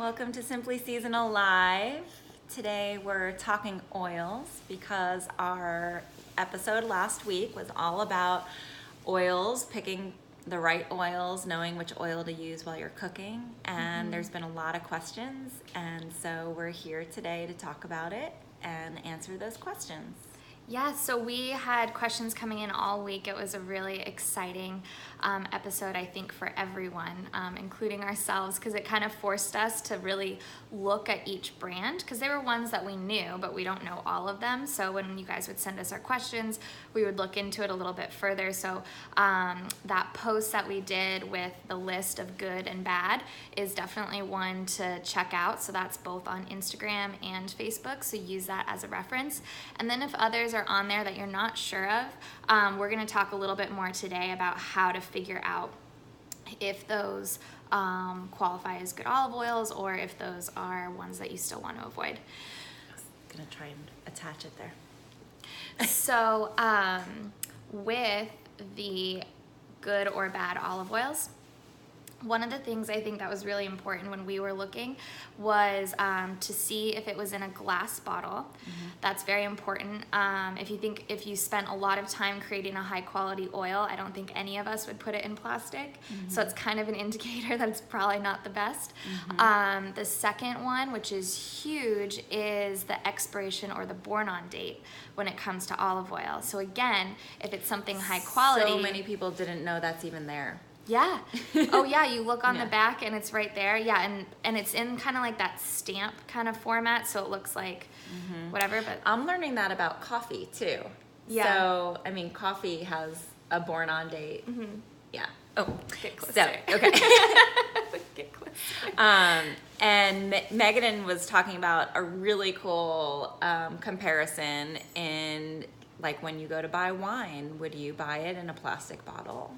Welcome to Simply Seasonal Live. Today we're talking oils because our episode last week was all about oils, picking the right oils, knowing which oil to use while you're cooking, and there's been a lot of questions, and so we're here today to talk about it and answer those questions. Yeah, so we had questions coming in all week. It was a really exciting episode, I think, for everyone, including ourselves, because it kind of forced us to really look at each brand, because they were ones that we knew, but we don't know all of them. So when you guys would send us our questions, we would look into it a little bit further. So that post that we did with the list of good and bad is definitely one to check out. So that's both on Instagram and Facebook, so use that as a reference. And then if others are on there that you're not sure of, we're going to talk a little bit more today about how to figure out if those qualify as good olive oils or if those are ones that you still want to avoid. I was going to try and attach it there. So with the good or bad olive oils, one of the things I think that was really important when we were looking was to see if it was in a glass bottle. That's very important. If you spent a lot of time creating a high quality oil, I don't think any of us would put it in plastic. So it's kind of an indicator that it's probably not the best. The second one, which is huge, is the expiration or the born on date when it comes to olive oil. So again, if it's something high quality. So many people didn't know that's even there. Yeah. Oh yeah, you look on Yeah. the back and it's right there. Yeah, and it's in kind of like that stamp kind of format, so it looks like whatever, but I'm learning that about coffee too. Yeah. So, I mean, coffee has a born on date. Yeah. Oh, get closer. so, okay. Get closer. And Megan was talking about a really cool comparison in, like, when you go to buy wine, would you buy it in a plastic bottle?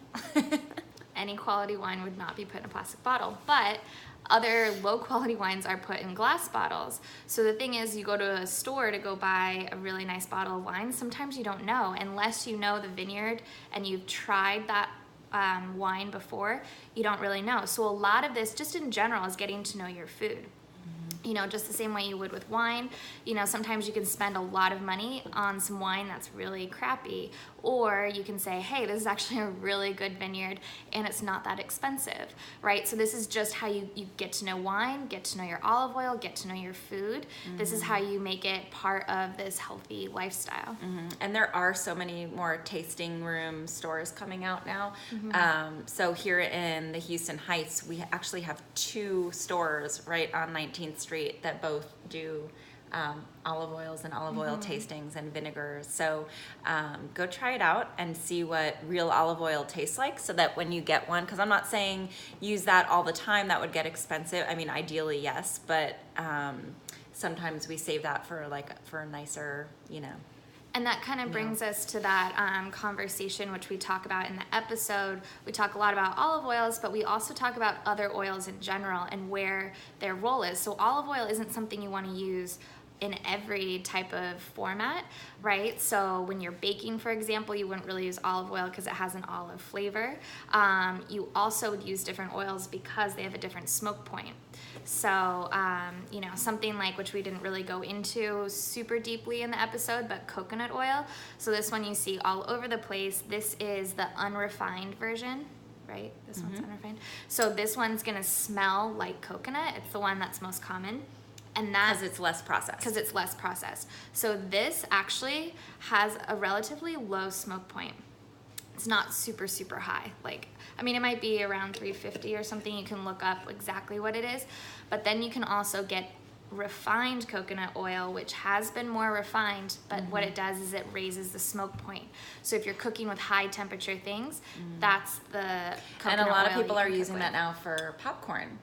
Any quality wine would not be put in a plastic bottle, but other low quality wines are put in glass bottles. So the thing is, you go to a store to go buy a really nice bottle of wine, sometimes you don't know, unless you know the vineyard and you've tried that wine before, you don't really know. So a lot of this, just in general, is getting to know your food. You know, just the same way you would with wine. You know, sometimes you can spend a lot of money on some wine that's really crappy, or you can say, hey, this is actually a really good vineyard and it's not that expensive, right? So this is just how you get to know wine, get to know your olive oil, get to know your food. This is how you make it part of this healthy lifestyle. And there are so many more tasting room stores coming out now. So here in the Houston Heights, we actually have 2 stores right on 19th Street that both do olive oils and olive oil tastings and vinegars. So go try it out and see what real olive oil tastes like, so that when you get one, because I'm not saying use that all the time, that would get expensive. I mean, ideally, yes, but sometimes we save that for a nicer, you know. And that kind of brings us to that conversation, which we talk about in the episode. We talk a lot about olive oils, but we also talk about other oils in general and where their role is. So olive oil isn't something you want to use in every type of format, right? So when you're baking, for example, you wouldn't really use olive oil because it has an olive flavor. You also would use different oils because they have a different smoke point. So, you know, something like, which we didn't really go into super deeply in the episode, but coconut oil. So this one you see all over the place. This is the unrefined version, right? This one's unrefined. So this one's gonna smell like coconut. It's the one that's most common. And Because it's less processed. Because it's less processed. So this actually has a relatively low smoke point. It's not super, super high. I mean, it might be around 350 or something. You can look up exactly what it is. But then you can also get refined coconut oil, which has been more refined, but what it does is it raises the smoke point. So if you're cooking with high temperature things, that's the coconut oil. And a lot of you people are can cook using with. that now for popcorn,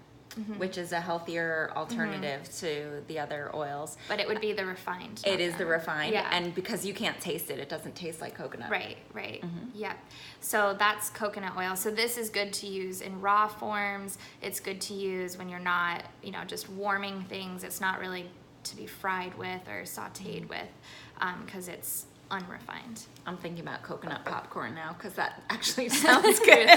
which is a healthier alternative to the other oils. But it would be the refined. It is the refined, Yeah. and because you can't taste it, it doesn't taste like coconut. Right. Yeah. So that's coconut oil. So this is good to use in raw forms. It's good to use when you're not, you know, just warming things. It's not really to be fried with or sauteed with, because it's unrefined. I'm thinking about coconut popcorn now because that actually sounds good.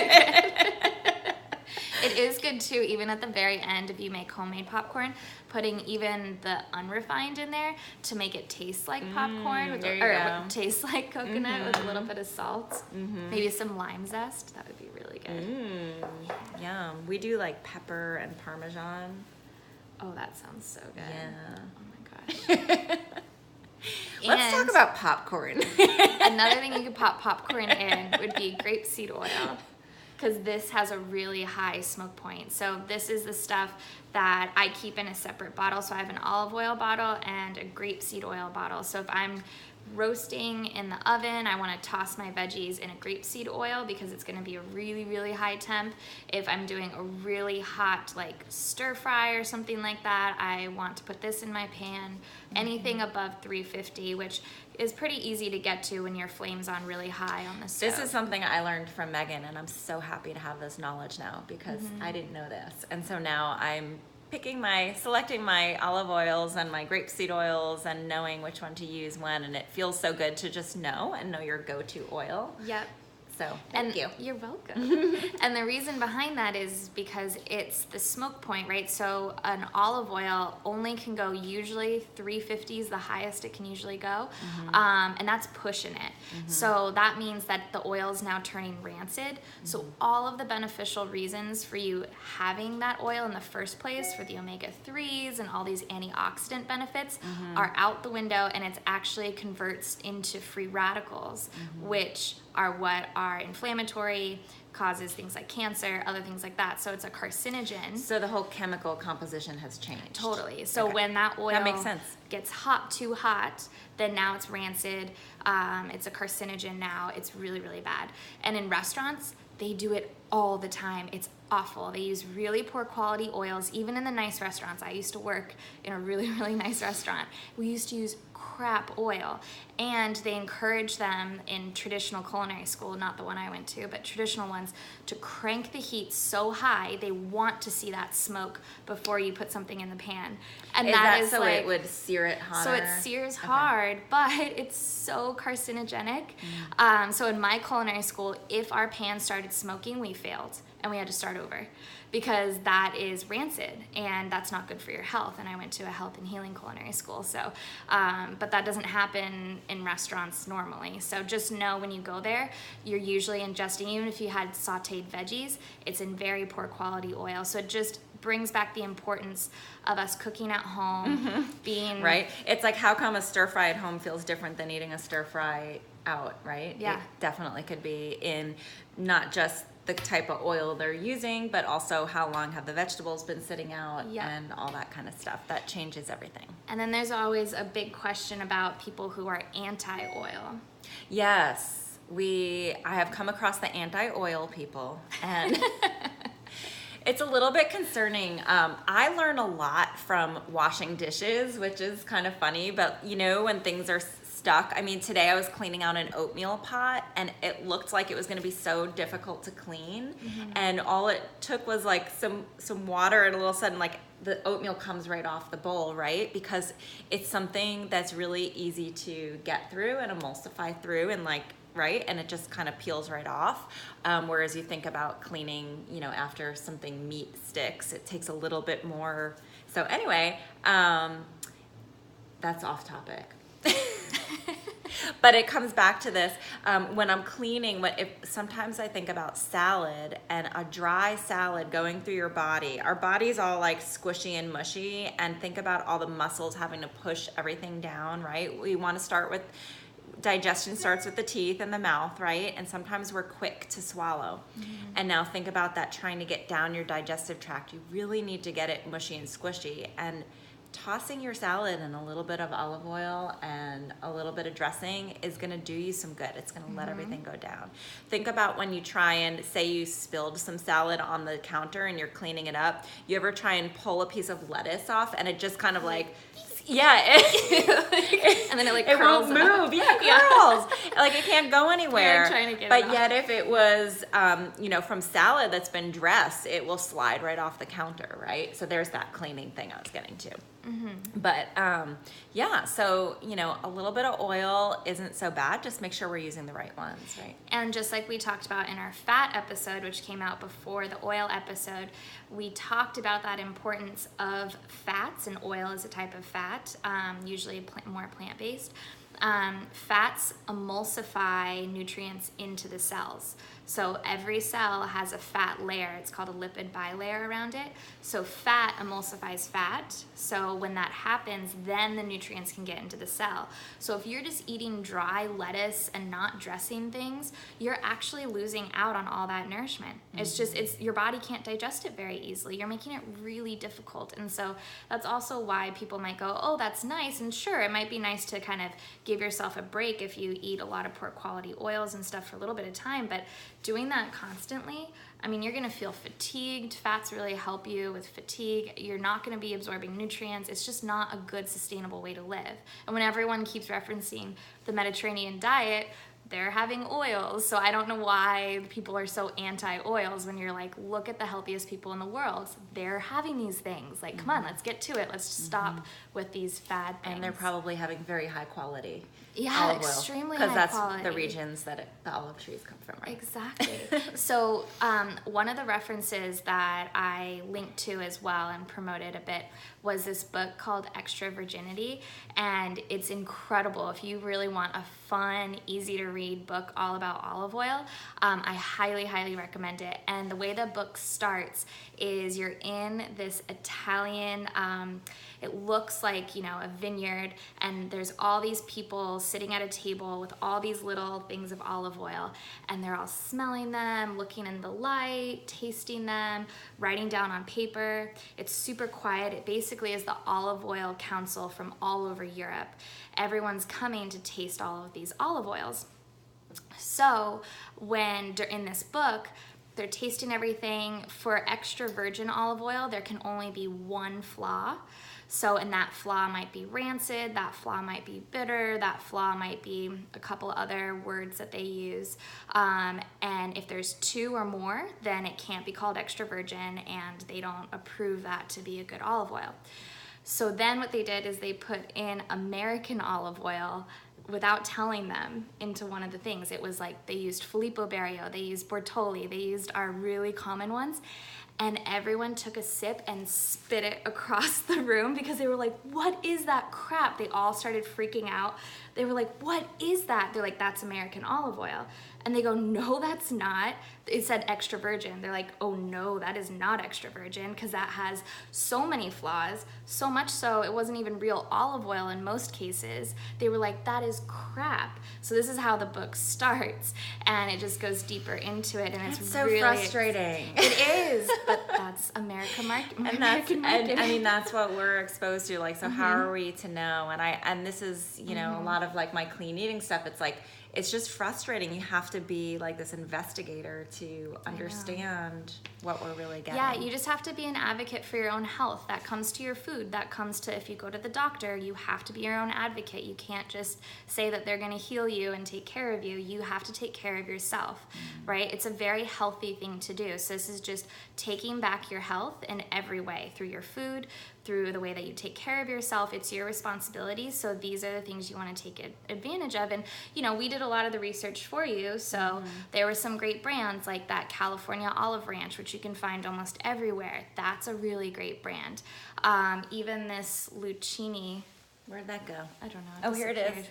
It is good too, even at the very end, if you make homemade popcorn, putting even the unrefined in there to make it taste like popcorn, there you or go. taste like coconut with a little bit of salt. Maybe some lime zest. That would be really good. Yum. We do like pepper and Parmesan. Oh, that sounds so good. Yeah. Oh my gosh. Let's talk And about popcorn. another thing you could pop popcorn in would be grapeseed oil, because this has a really high smoke point. So this is the stuff that I keep in a separate bottle. So I have an olive oil bottle and a grapeseed oil bottle. So if I'm roasting in the oven, I want to toss my veggies in a grapeseed oil because it's going to be a really, really high temp. If I'm doing a really hot like stir fry or something like that, I want to put this in my pan. Anything above 350, which is pretty easy to get to when your flame's on really high on the stove. This is something I learned from Megan, and I'm so happy to have this knowledge now because I didn't know this. And so now I'm selecting my olive oils and my grapeseed oils and knowing which one to use when, and it feels so good to just know your go-to oil. Yep. So thank you. You're welcome. And the reason behind that is because it's the smoke point, right? So an olive oil only can go usually 350 is the highest it can usually go. And that's pushing it. So that means that the oil is now turning rancid. So all of the beneficial reasons for you having that oil in the first place, for the omega-3s and all these antioxidant benefits, are out the window, and it's actually converts into free radicals, which are what are inflammatory, causes things like cancer, other things like that. So it's a carcinogen. So the whole chemical composition has changed. Totally. So Okay. when that oil That makes sense. gets too hot, then now it's rancid. It's a carcinogen now. It's really, really bad. And in restaurants, they do it all the time. It's awful. They use really poor quality oils, even in the nice restaurants. I used to work in a really, really nice restaurant. We used to use crap oil, and they encourage them in traditional culinary school, not the one I went to, but traditional ones, to crank the heat so high they want to see that smoke before you put something in the pan. And Is that is so like, it would sear it hotter? so it sears hard, but it's so carcinogenic. So in my culinary school, if our pan started smoking, we failed and we had to start over, because that is rancid and that's not good for your health. And I went to a health and healing culinary school, so but that doesn't happen in restaurants normally. So just know when you go there, you're usually ingesting, even if you had sauteed veggies, it's in very poor quality oil. So it just brings back the importance of us cooking at home, being right. It's like, how come a stir fry at home feels different than eating a stir fry out, right? Yeah. It definitely could be in not just the type of oil they're using, but also how long have the vegetables been sitting out, and all that kind of stuff. That changes everything. And then there's always a big question about people who are anti-oil. Yes, I have come across the anti-oil people, and it's a little bit concerning. I learn a lot from washing dishes, which is kind of funny, but when things are stuck. I mean, today I was cleaning out an oatmeal pot, and it looked like it was going to be so difficult to clean. And all it took was like some water, and all of a sudden, like, the oatmeal comes right off the bowl, right? Because it's something that's really easy to get through and emulsify through, and right? And it just kind of peels right off. Whereas you think about cleaning, after something meat sticks, it takes a little bit more. So anyway, that's off topic. But it comes back to this, when I'm cleaning, sometimes I think about salad, and a dry salad going through your body. Our body's all like squishy and mushy, and think about all the muscles having to push everything down, right? We want to start with, digestion starts with the teeth and the mouth, right? And sometimes we're quick to swallow. And now think about that, trying to get down your digestive tract. You really need to get it mushy and squishy, and tossing your salad in a little bit of olive oil and a little bit of dressing is going to do you some good. It's going to let everything go down. Think about when you try and, say you spilled some salad on the counter and you're cleaning it up. You ever try and pull a piece of lettuce off, and it just kind of like, and then it like curls. It won't move. Yeah, it curls. Like, it can't go anywhere. Trying to get but it yet, if it was, from salad that's been dressed, it will slide right off the counter, right? So there's that cleaning thing I was getting to. But yeah, so, you know, a little bit of oil isn't so bad. Just make sure we're using the right ones, right? And just like we talked about in our fat episode, which came out before the oil episode, we talked about that importance of fats, and oil is a type of fat, usually more plant-based. Fats emulsify nutrients into the cells. So every cell has a fat layer. It's called a lipid bilayer around it. So fat emulsifies fat. So when that happens, then the nutrients can get into the cell. So if you're just eating dry lettuce and not dressing things, you're actually losing out on all that nourishment. It's your body can't digest it very easily. You're making it really difficult. And so that's also why people might go, oh, that's nice. And sure, it might be nice to kind of give yourself a break if you eat a lot of poor quality oils and stuff for a little bit of time, but doing that constantly, I mean, you're gonna feel fatigued. Fats really help you with fatigue. You're not gonna be absorbing nutrients. It's just not a good, sustainable way to live. And when everyone keeps referencing the Mediterranean diet, they're having oils. So I don't know why people are so anti-oils when you're like, look at the healthiest people in the world. They're having these things. Like, come on, let's get to it. Let's stop with these fad things. And they're probably having very high quality Yeah, olive oil, extremely high because quality. that's the regions that the olive trees come from, right? Exactly. So one of the references that I linked to as well and promoted a bit was this book called Extra Virginity, and it's incredible. If you really want a fun, easy to read book all about olive oil, I highly, highly recommend it. And the way the book starts is you're in this Italian, it looks like, you know, a vineyard, and there's all these people sitting at a table with all these little things of olive oil, and they're all smelling them, looking in the light, tasting them, writing down on paper. It's super quiet. It basically is the olive oil council from all over Europe. Everyone's coming to taste all of these olive oils. So when in this book, they're tasting everything. For extra virgin olive oil, there can only be one flaw. So, and that flaw might be rancid, that flaw might be bitter, that flaw might be a couple other words that they use. And if there's two or more, then it can't be called extra virgin, and they don't approve that to be a good olive oil. So then what they did is they put in American olive oil without telling them into one of the things. It was like they used Filippo Berio, they used Bortoli, they used our really common ones. And everyone took a sip and spit it across the room because they were like, what is that crap? They all started freaking out. They were like, what is that? They're like, that's American olive oil. And they go, no, that's not. It said extra virgin. They're like, oh no, that is not extra virgin, because that has so many flaws, so much so it wasn't even real olive oil in most cases. They were like, that is crap. So this is how the book starts, and it just goes deeper into it, and it's so really frustrating. It is, but that's American market. And I mean, that's what we're exposed to. Like, so how are we to know? And this is, you know, a lot of like my clean eating stuff. It's like, it's just frustrating. You have to be like this investigator to understand what we're really getting. Yeah, you just have to be an advocate for your own health. That comes to your food. That comes to, if you go to the doctor, you have to be your own advocate. You can't just say that they're going to heal you and take care of you. You have to take care of yourself, right? It's a very healthy thing to do. So this is just taking back your health in every way, through your food, through the way that you take care of yourself. It's your responsibility. So these are the things you want to take advantage of. And, you know, we did a lot of the research for you. So there were some great brands like that California Olive Ranch, which you can find almost everywhere. That's a really great brand. Even this Lucchini. Where'd that go? I don't know. Oh, here it is.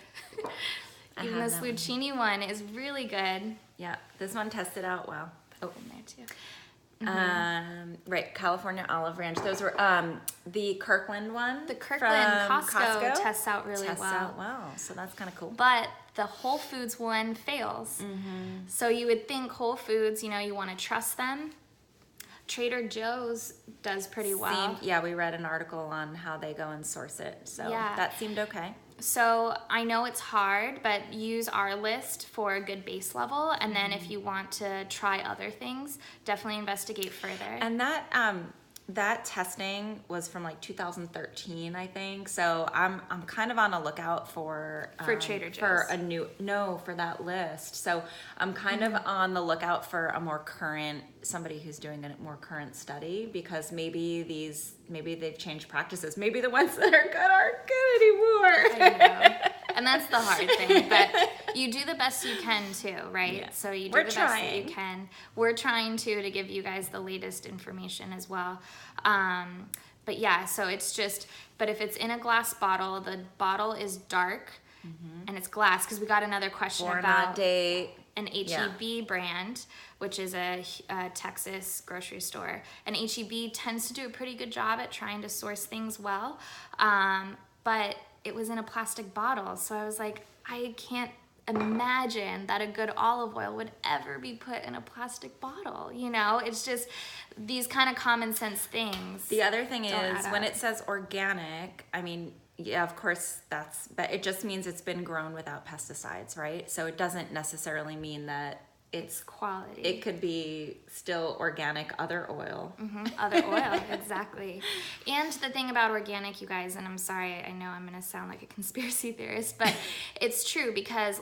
Even this Lucchini one is really good. Yeah, this one tested out well. Oh, in there too. Right, California Olive Ranch. Those were the Kirkland one. The Kirkland from Costco tests out really tests well. out well, so that's kind of cool. But the Whole Foods one fails. So you would think Whole Foods, you know, you want to trust them. Trader Joe's does pretty well. Yeah, we read an article on how they go and source it, so Yeah. that seemed okay. So I know it's hard, but use our list for a good base level. And then if you want to try other things, definitely investigate further. And that that testing was from like 2013, I think. So I'm kind of on a lookout for Trader for Joe's. for that list. So I'm kind of on the lookout for a more current, somebody who's doing a more current study, because maybe they've changed practices. Maybe the ones that are good aren't good anymore. I know. And that's the hard thing, but you do the best you can too, right? Yeah. So you do We're the best that you trying. can. We're trying to give you guys the latest information as well. But yeah, so it's just, but if it's in a glass bottle, the bottle is dark and it's glass, because we got another question Born about on date. an HEB brand, which is a Texas grocery store. And HEB tends to do a pretty good job at trying to source things well. But it was in a plastic bottle. So I was like, I can't imagine that a good olive oil would ever be put in a plastic bottle. You know, it's just these kind of common sense things. The other thing don't is add when up. it says organic, I mean, yeah, of course but it just means it's been grown without pesticides, right? So it doesn't necessarily mean that it's Quality. It could be still organic other oil. Other oil, exactly. And the thing about organic, you guys, and I'm sorry, I know I'm going to sound like a conspiracy theorist, but it's true, because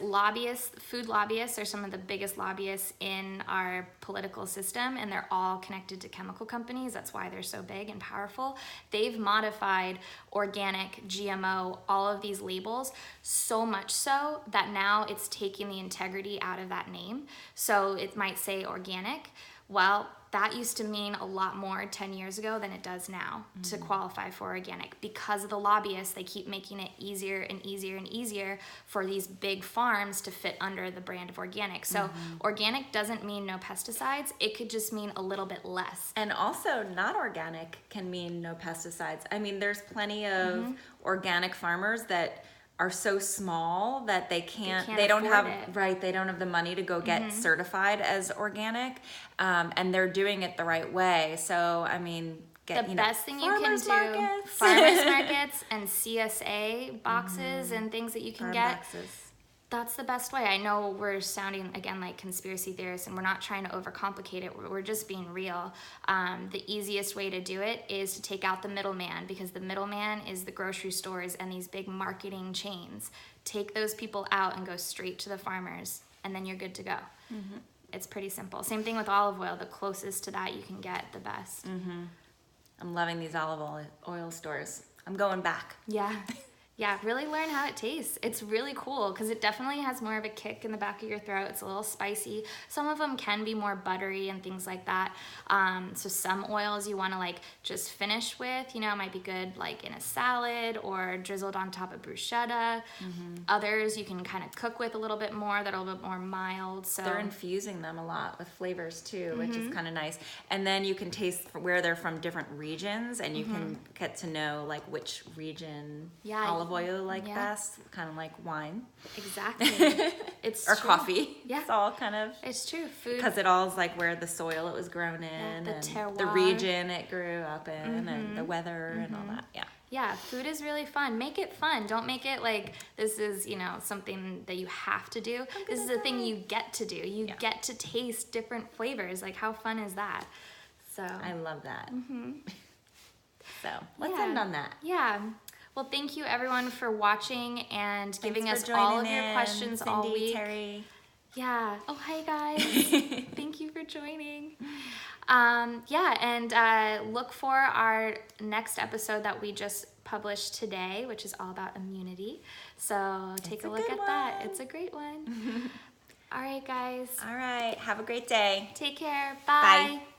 food lobbyists are some of the biggest lobbyists in our political system, and they're all connected to chemical companies. That's why they're so big and powerful. They've modified organic, GMO, all of these labels, so much so that now it's taking the integrity out of that name. So it might say organic. Well, that used to mean a lot more 10 years ago than it does now to qualify for organic. Because of the lobbyists, they keep making it easier and easier and easier for these big farms to fit under the brand of organic. So organic doesn't mean no pesticides. It could just mean a little bit less. And also not organic can mean no pesticides. I mean, there's plenty of organic farmers that are so small that they don't afford have it. they don't have the money to go get certified as organic, and they're doing it the right way. So I mean, The best thing you can do, markets. farmers markets and CSA boxes and things that you can Farm get. boxes. That's the best way. I know we're sounding again like conspiracy theorists, and we're not trying to overcomplicate it. We're just being real. The easiest way to do it is to take out the middleman, because the middleman is the grocery stores and these big marketing chains. Take those people out and go straight to the farmers, and then you're good to go. It's pretty simple. Same thing with olive oil. The closest to that you can get, the best. I'm loving these olive oil stores. I'm going back. Yeah. Yeah, really learn how it tastes. It's really cool because it definitely has more of a kick in the back of your throat. It's a little spicy. Some of them can be more buttery and things like that. So some oils you want to like just finish with, you know, might be good like in a salad or drizzled on top of bruschetta. Others you can kind of cook with a little bit more, that are a little bit more mild. So They're infusing them a lot with flavors too, which is kind of nice. And then you can taste where they're from different regions, and you can get to know like which region olive oil you like best, kind of like wine. Exactly. It's or true. coffee. Yeah. It's all kind of, It's true. Food. because it all is like where the soil it was grown in, the and the terroir. region it grew up in, and the weather and all that. Yeah. Yeah, food is really fun. Make it fun. Don't make it like this is, you know, something that you have to do. This is a thing you get to do. You get to taste different flavors. Like, how fun is that? So I love that. So let's Yeah. end on that. Yeah. Well, thank you everyone for watching and giving Thanks us for all of joining your in, questions all Cindy, week. Terry. Yeah. Oh, hi guys. Thank you for joining. Yeah, and look for our next episode that we just published today, which is all about immunity. So take a look at that. It's a great one. All right, guys. All right. Have a great day. Take care. Bye. Bye.